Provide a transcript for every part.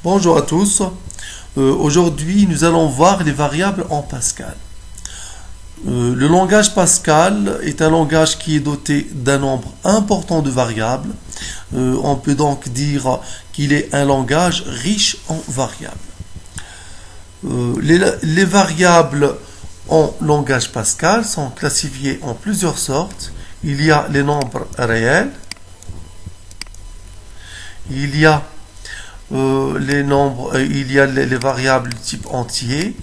Bonjour à tous. Aujourd'hui, nous allons voir les variables en Pascal. Le langage Pascal est un langage qui est doté d'un nombre important de variables. On peut donc dire qu'il est un langage riche en variables. Les variables en langage Pascal sont classifiées en plusieurs sortes. Il y a les nombres réels, il y a les variables de type entier,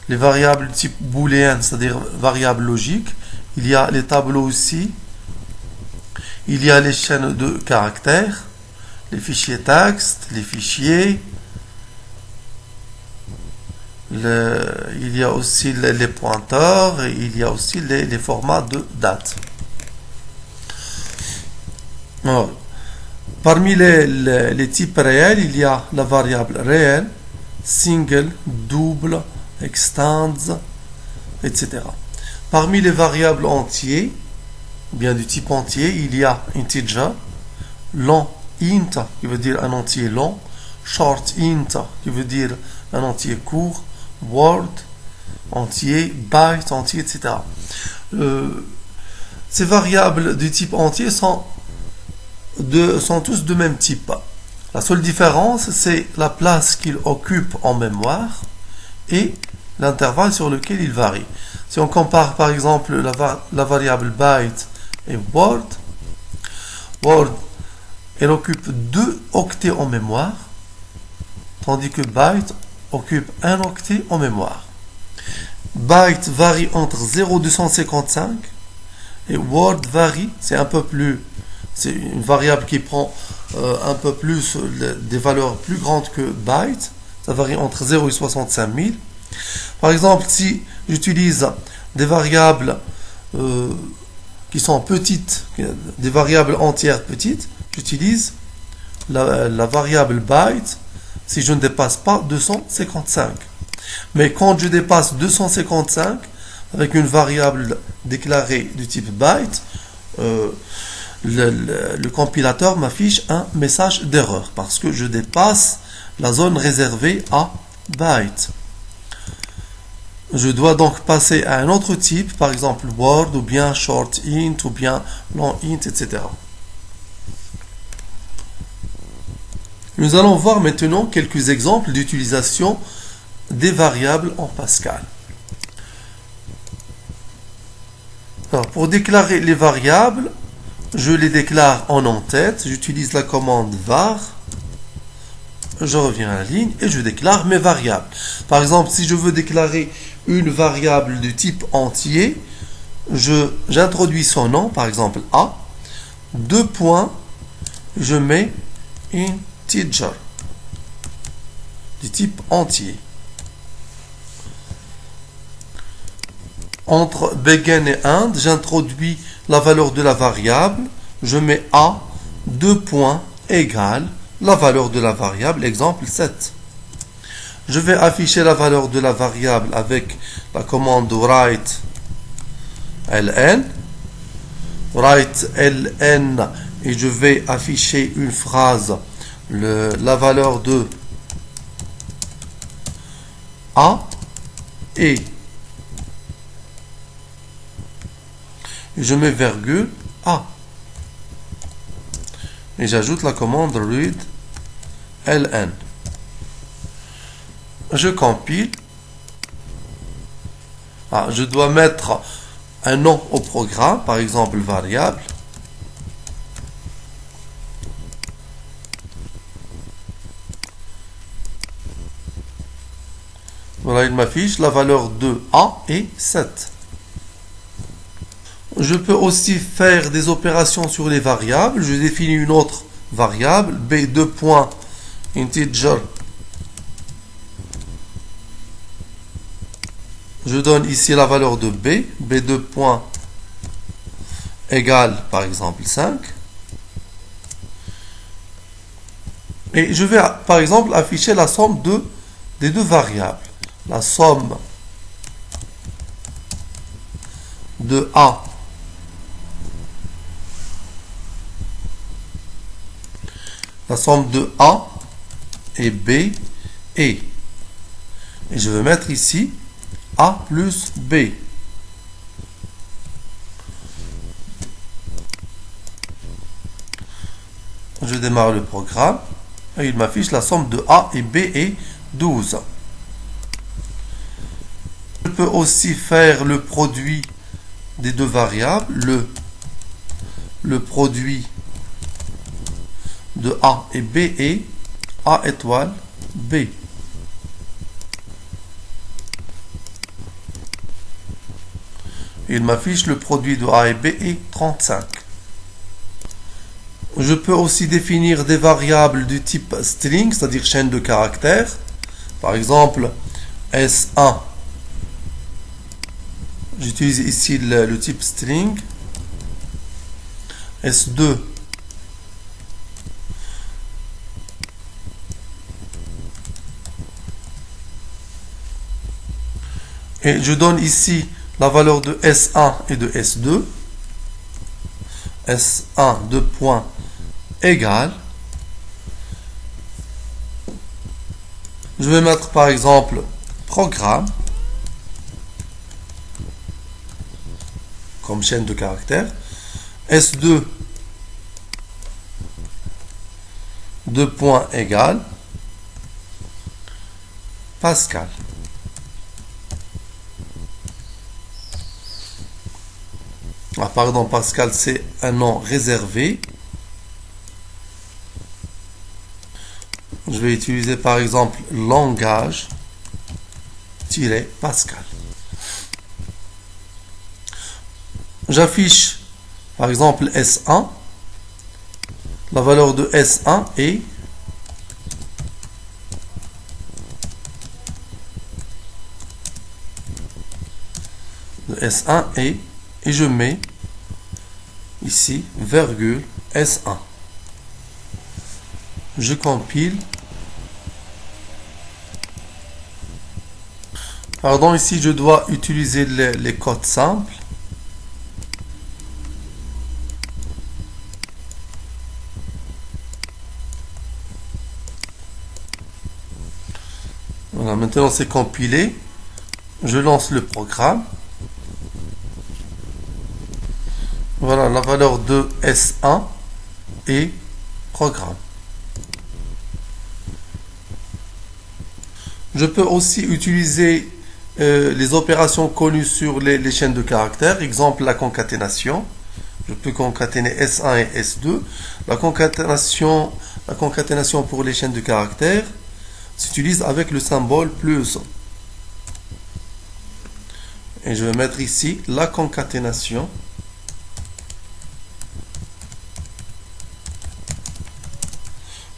les variables de type booléenne, c'est-à-dire variables logiques, il y a les tableaux aussi, il y a les chaînes de caractères, les fichiers texte, les fichiers, il y a aussi les pointeurs, et il y a aussi les formats de date. Alors, parmi les types réels, il y a la variable réelle, single, double, extends, etc. Parmi les variables entiers, bien du type entier, il y a integer, long int, qui veut dire un entier long, short int, qui veut dire un entier court, word, entier, byte, entier, etc. Ces variables du type entier sont tous de même type. La seule différence, c'est la place qu'ils occupent en mémoire et l'intervalle sur lequel ils varient. Si on compare par exemple la variable byte et word, elle occupe 2 octets en mémoire, tandis que byte occupe 1 octet en mémoire. Byte varie entre 0,255 et word varie, c'est une variable qui prend un peu plus des valeurs plus grandes que byte, ça varie entre 0 et 65 000. Par exemple, si j'utilise des variables qui sont petites, des variables entières petites, j'utilise la variable byte si je ne dépasse pas 255. Mais quand je dépasse 255, avec une variable déclarée du type byte, le compilateur m'affiche un message d'erreur parce que je dépasse la zone réservée à byte. Je dois donc passer à un autre type, par exemple word ou bien short int ou bien long int, etc. Nous allons voir maintenant quelques exemples d'utilisation des variables en Pascal. Alors, pour déclarer les variables, je les déclare en en-tête, j'utilise la commande var, je reviens à la ligne et je déclare mes variables. Par exemple, si je veux déclarer une variable de type entier, j'introduis son nom, par exemple A, 2 points, je mets integer, du type entier. Entre begin et end, j'introduis la valeur de la variable, je mets A, 2 points, égale la valeur de la variable, exemple 7. Je vais afficher la valeur de la variable avec la commande write ln, et je vais afficher une phrase, la valeur de A et je mets virgule A. Et j'ajoute la commande read ln. Je compile. Je dois mettre un nom au programme, par exemple variable. Voilà, il m'affiche la valeur de A est 7. Je peux aussi faire des opérations sur les variables. Je définis une autre variable, b2.integer. Je donne ici la valeur de b2. Égale par exemple 5. Et je vais par exemple afficher la somme des deux variables. La somme de A la somme de A et B et. Et je vais mettre ici A plus B. Je démarre le programme et il m'affiche la somme de A et B est 12. Je peux aussi faire le produit des deux variables, le produit de A et B est A étoile B. Il m'affiche le produit de A et B est 35. Je peux aussi définir des variables du type string, c'est-à-dire chaîne de caractères. Par exemple, S1. J'utilise ici le type string. S2. Et je donne ici la valeur de S1 et de S2. S1 de point égal. Je vais mettre par exemple programme comme chaîne de caractères. S2 de point égal Pascal. Ah, pardon, Pascal, c'est un nom réservé. Je vais utiliser par exemple langage-Pascal. J'affiche par exemple S1. La valeur de S1 est et je mets ici virgule S1. Je compile. Pardon, ici je dois utiliser les codes simples. Voilà, maintenant c'est compilé. Je lance le programme. Voilà la valeur de S1 et programme. Je peux aussi utiliser les opérations connues sur les chaînes de caractères. Exemple, la concaténation. Je peux concaténer S1 et S2. La concaténation pour les chaînes de caractères s'utilise avec le symbole plus. Et je vais mettre ici la concaténation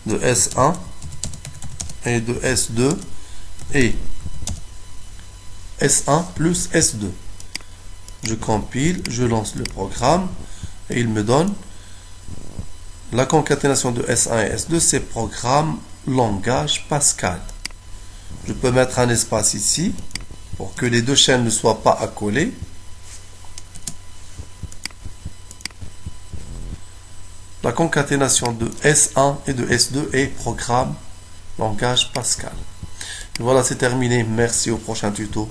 de S1 et de S2 et S1 plus S2. Je compile, je lance le programme et il me donne la concaténation de S1 et S2, c'est programme langage Pascal. Je peux mettre un espace ici pour que les deux chaînes ne soient pas accolées. La concaténation de S1 et de S2 est programme langage Pascal. Et voilà, c'est terminé. Merci, au prochain tuto.